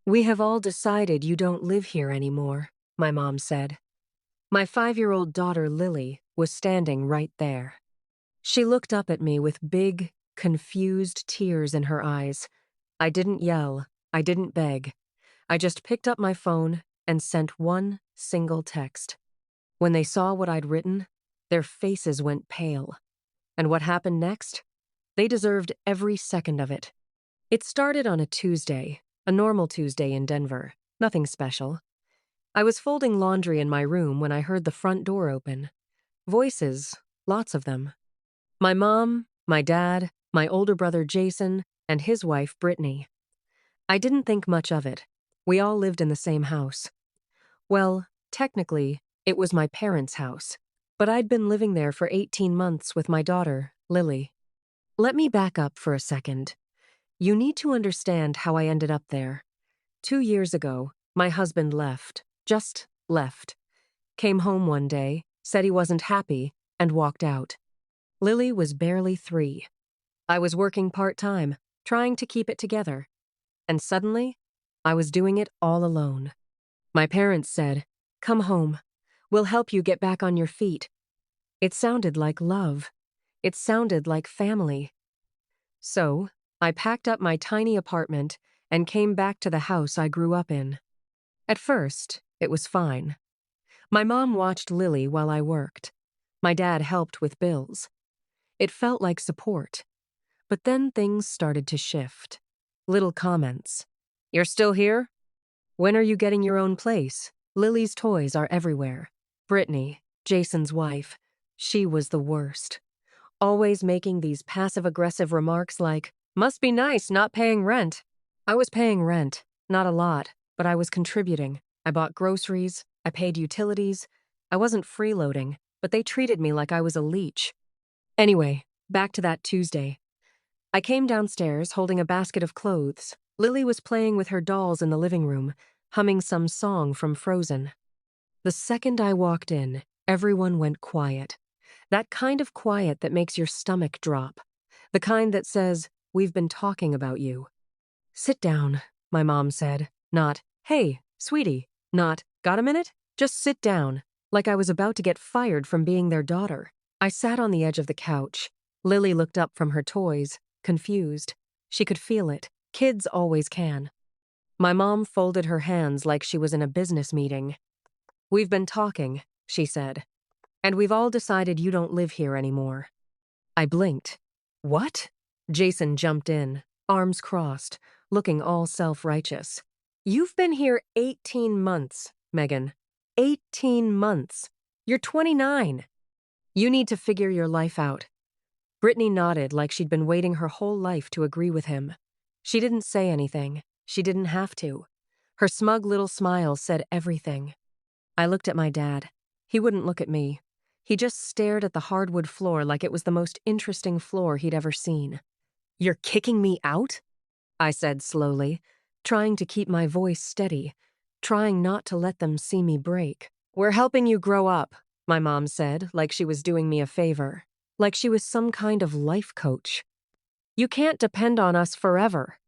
We have all decided you don't live here anymore, my mom said. My 5-year-old daughter, Lily, was standing right there. She looked up at me with big, confused tears in her eyes. I didn't yell. I didn't beg. I just picked up my phone and sent one single text. When they saw what I'd written, their faces went pale. And what happened next? They deserved every second of it. It started on a Tuesday, a normal Tuesday in Denver. Nothing special. I was folding laundry in my room when I heard the front door open. Voices, lots of them. My mom, my dad, my older brother Jason, and his wife Brittany. I didn't think much of it. We all lived in the same house. Well, technically, it was my parents' house, but I'd been living there for 18 months with my daughter, Lily. Let me back up for a second. You need to understand how I ended up there. 2 years ago, my husband left, just left. Came home one day, said he wasn't happy, and walked out. Lily was barely 3. I was working part-time, trying to keep it together. And suddenly, I was doing it all alone. My parents said, "Come home. We'll help you get back on your feet." It sounded like love. It sounded like family. So, I packed up my tiny apartment and came back to the house I grew up in. At first, it was fine. My mom watched Lily while I worked. My dad helped with bills. It felt like support. But then things started to shift. Little comments. "You're still here? When are you getting your own place? Lily's toys are everywhere." Brittany, Jason's wife, she was the worst. Always making these passive-aggressive remarks like, "Must be nice not paying rent." I was paying rent, not a lot, but I was contributing. I bought groceries, I paid utilities. I wasn't freeloading, but they treated me like I was a leech. Anyway, back to that Tuesday. I came downstairs holding a basket of clothes. Lily was playing with her dolls in the living room, humming some song from Frozen. The second I walked in, everyone went quiet. That kind of quiet that makes your stomach drop. The kind that says, "We've been talking about you." "Sit down," my mom said. Not, "Hey, sweetie." Not, "Got a minute?" Just sit down, like I was about to get fired from being their daughter. I sat on the edge of the couch. Lily looked up from her toys, confused. She could feel it. Kids always can. My mom folded her hands like she was in a business meeting. "We've been talking," she said. "And we've all decided you don't live here anymore." I blinked. "What?" Jason jumped in, arms crossed, looking all self-righteous. "You've been here 18 months, Megan. 18 months. You're 29. You need to figure your life out." Brittany nodded like she'd been waiting her whole life to agree with him. She didn't say anything. She didn't have to. Her smug little smile said everything. I looked at my dad. He wouldn't look at me. He just stared at the hardwood floor like it was the most interesting floor he'd ever seen. "You're kicking me out?" I said slowly, trying to keep my voice steady, trying not to let them see me break. "We're helping you grow up," my mom said, like she was doing me a favor, like she was some kind of life coach. "You can't depend on us forever."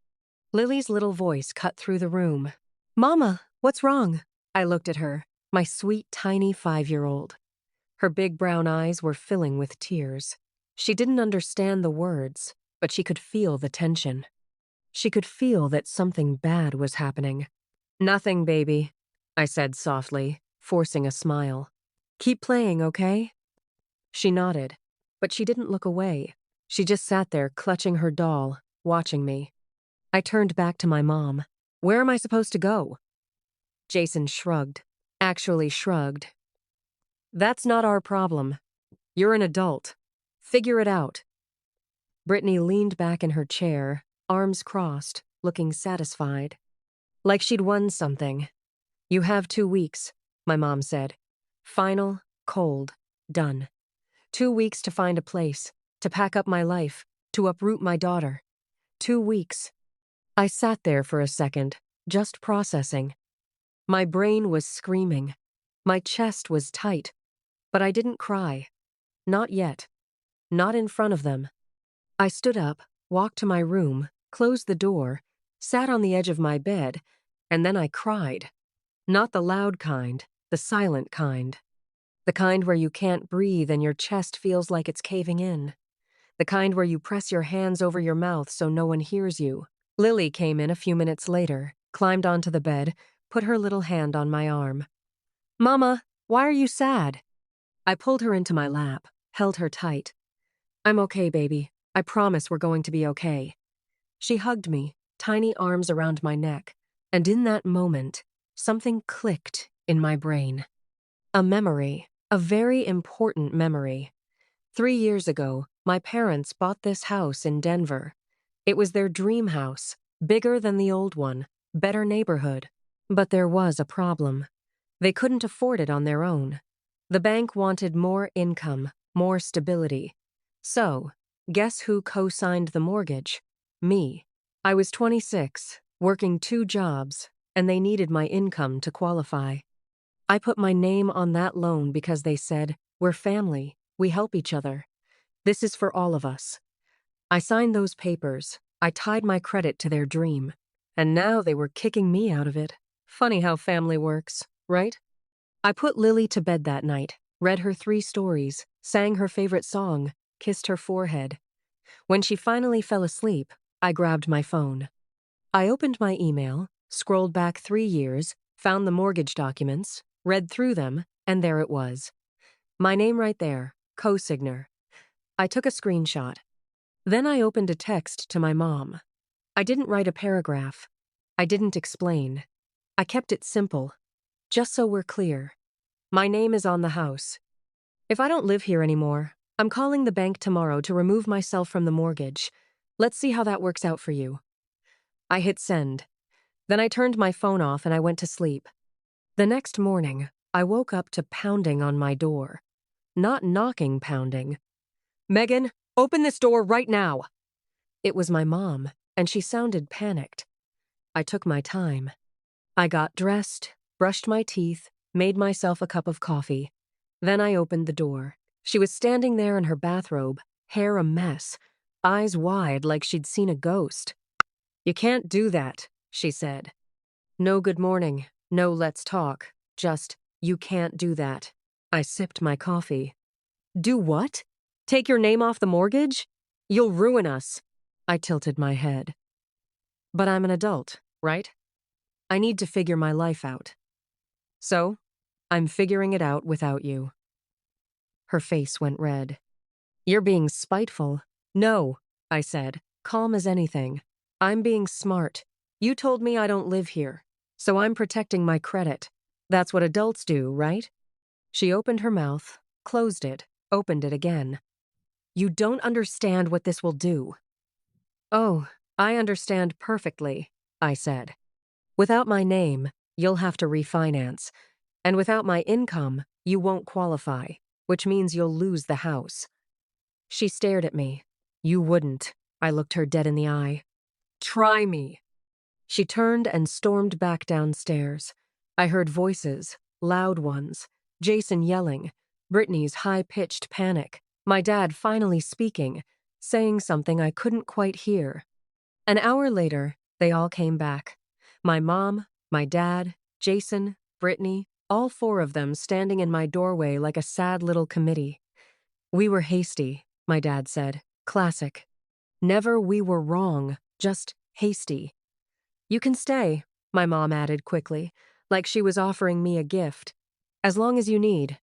Lily's little voice cut through the room. "Mama, what's wrong?" I looked at her, my sweet, tiny 5-year-old. Her big brown eyes were filling with tears. She didn't understand the words, but she could feel the tension. She could feel that something bad was happening. "Nothing, baby," I said softly, forcing a smile. "Keep playing, okay?" She nodded, but she didn't look away. She just sat there clutching her doll, watching me. I turned back to my mom. "Where am I supposed to go?" Jason shrugged. Actually shrugged. "That's not our problem. You're an adult. Figure it out." Brittany leaned back in her chair, arms crossed, looking satisfied. Like she'd won something. "You have 2 weeks," my mom said. "Final, cold, done. 2 weeks to find a place, to pack up my life, to uproot my daughter. 2 weeks." I sat there for a second, just processing. My brain was screaming. My chest was tight. But I didn't cry. Not yet. Not in front of them. I stood up, walked to my room, closed the door, sat on the edge of my bed, And then I cried. Not the loud kind, the silent kind. The kind where you can't breathe and your chest feels like it's caving in. The kind where you press your hands over your mouth so no one hears you. Lily came in a few minutes later, climbed onto the bed, put her little hand on my arm. "Mama, why are you sad?" I pulled her into my lap, held her tight. "I'm okay, baby. I promise we're going to be okay." She hugged me, tiny arms around my neck, and in that moment, something clicked in my brain. A memory, a very important memory. 3 years ago, my parents bought this house in Denver. It was their dream house, bigger than the old one, better neighborhood. But there was a problem. They couldn't afford it on their own. The bank wanted more income, more stability. So, guess who co-signed the mortgage? Me. I was 26, working 2 jobs, and they needed my income to qualify. I put my name on that loan because they said, "We're family, we help each other. This is for all of us." I signed those papers, I tied my credit to their dream, and now they were kicking me out of it. Funny how family works, right? I put Lily to bed that night, read her 3 stories, sang her favorite song, kissed her forehead. When she finally fell asleep, I grabbed my phone. I opened my email, scrolled back 3 years, found the mortgage documents, read through them, and there it was. My name right there, co-signer. I took a screenshot. Then I opened a text to my mom. I didn't write a paragraph. I didn't explain. I kept it simple. Just so we're clear. My name is on the house. If I don't live here anymore, I'm calling the bank tomorrow to remove myself from the mortgage. Let's see how that works out for you. I hit send. Then I turned my phone off and I went to sleep. The next morning, I woke up to pounding on my door. Not knocking pounding. "Megan, open this door right now." It was my mom, and she sounded panicked. I took my time. I got dressed, brushed my teeth, made myself a cup of coffee. Then I opened the door. She was standing there in her bathrobe, hair a mess, eyes wide like she'd seen a ghost. "You can't do that," she said. No good morning, no let's talk, just, "You can't do that." I sipped my coffee. "Do what? Take your name off the mortgage? You'll ruin us." I tilted my head. "But I'm an adult, right? I need to figure my life out. So, I'm figuring it out without you." Her face went red. "You're being spiteful." "No," I said, calm as anything. "I'm being smart. You told me I don't live here, so I'm protecting my credit. That's what adults do, right?" She opened her mouth, closed it, opened it again. "You don't understand what this will do." "Oh, I understand perfectly," I said. "Without my name, you'll have to refinance. And without my income, you won't qualify, which means you'll lose the house." She stared at me. "You wouldn't." I looked her dead in the eye. "Try me." She turned and stormed back downstairs. I heard voices, loud ones, Jason yelling, Brittany's high-pitched panic, my dad finally speaking, saying something I couldn't quite hear. An hour later, they all came back. My mom, my dad, Jason, Brittany, all 4 of them standing in my doorway like a sad little committee. "We were hasty," my dad said. "Classic. Never we were wrong, just hasty." "You can stay," my mom added quickly, like she was offering me a gift. "As long as you need."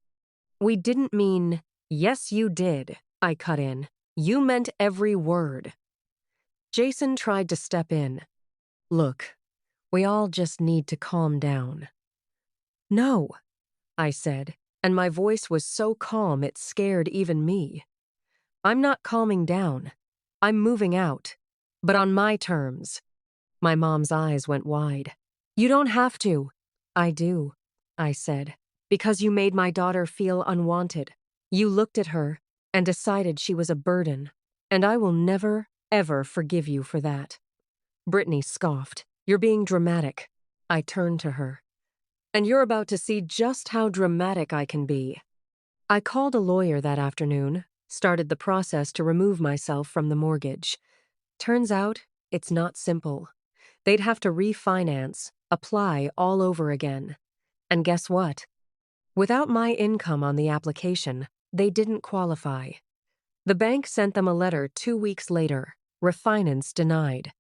"We didn't mean—" "Yes, you did," I cut in. "You meant every word." Jason tried to step in. "Look, we all just need to calm down." "No," I said, and my voice was so calm it scared even me. "I'm not calming down. I'm moving out. But on my terms." My mom's eyes went wide. "You don't have to." "I do," I said, "because you made my daughter feel unwanted. You looked at her and decided she was a burden, and I will never, ever forgive you for that." Brittany scoffed. "You're being dramatic." I turned to her. "And you're about to see just how dramatic I can be." I called a lawyer that afternoon, started the process to remove myself from the mortgage. Turns out, it's not simple. They'd have to refinance, apply all over again. And guess what? Without my income on the application, they didn't qualify. The bank sent them a letter 2 weeks later, refinance denied.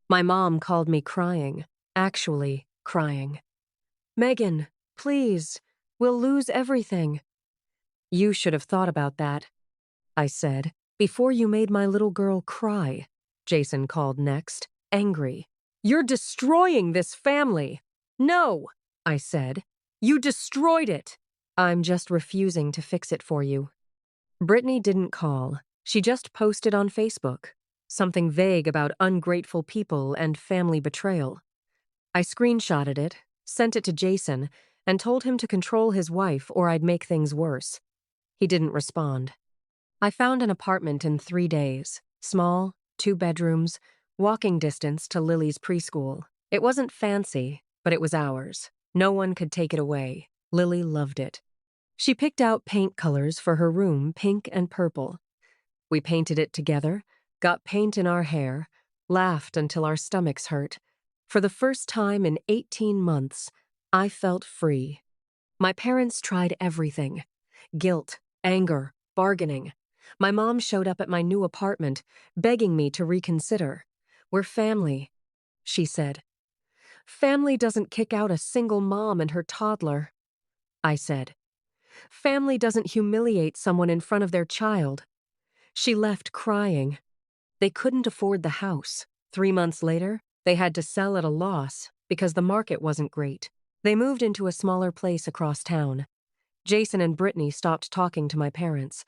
My mom called me crying, actually crying. "Megan, please, we'll lose everything." "You should have thought about that," I said, "before you made my little girl cry." Jason called next, angry. "You're destroying this family." "No," I said. "You destroyed it." "I'm just refusing to fix it for you." Brittany didn't call. She just posted on Facebook. Something vague about ungrateful people and family betrayal. I screenshotted it, sent it to Jason, and told him to control his wife or I'd make things worse. He didn't respond. I found an apartment in 3 days. Small, 2 bedrooms, walking distance to Lily's preschool. It wasn't fancy, but it was ours. No one could take it away. Lily loved it. She picked out paint colors for her room, pink and purple. We painted it together, got paint in our hair, laughed until our stomachs hurt. For the first time in 18 months, I felt free. My parents tried everything. Guilt, anger, bargaining. My mom showed up at my new apartment, begging me to reconsider. "We're family," she said. "Family doesn't kick out a single mom and her toddler," I said. "Family doesn't humiliate someone in front of their child." She left crying. They couldn't afford the house. 3 months later, they had to sell at a loss because the market wasn't great. They moved into a smaller place across town. Jason and Brittany stopped talking to my parents.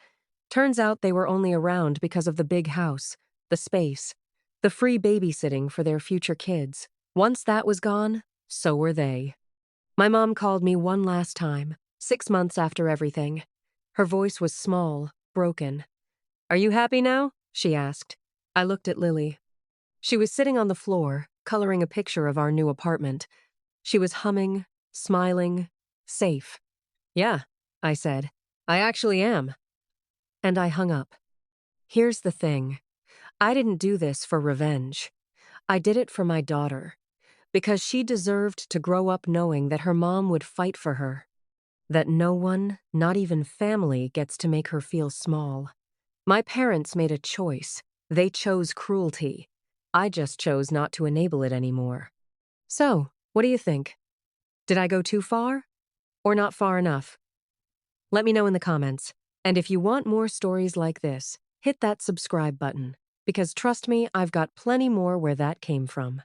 Turns out they were only around because of the big house, the space, the free babysitting for their future kids. Once that was gone, so were they. My mom called me one last time, 6 months after everything. Her voice was small, broken. "Are you happy now?" she asked. I looked at Lily. She was sitting on the floor, coloring a picture of our new apartment. She was humming, smiling, safe. "Yeah," I said. "I actually am." And I hung up. Here's the thing. I didn't do this for revenge. I did it for my daughter. Because she deserved to grow up knowing that her mom would fight for her. That no one, not even family, gets to make her feel small. My parents made a choice. They chose cruelty. I just chose not to enable it anymore. So, what do you think? Did I go too far? Or not far enough? Let me know in the comments. And if you want more stories like this, hit that subscribe button. Because trust me, I've got plenty more where that came from.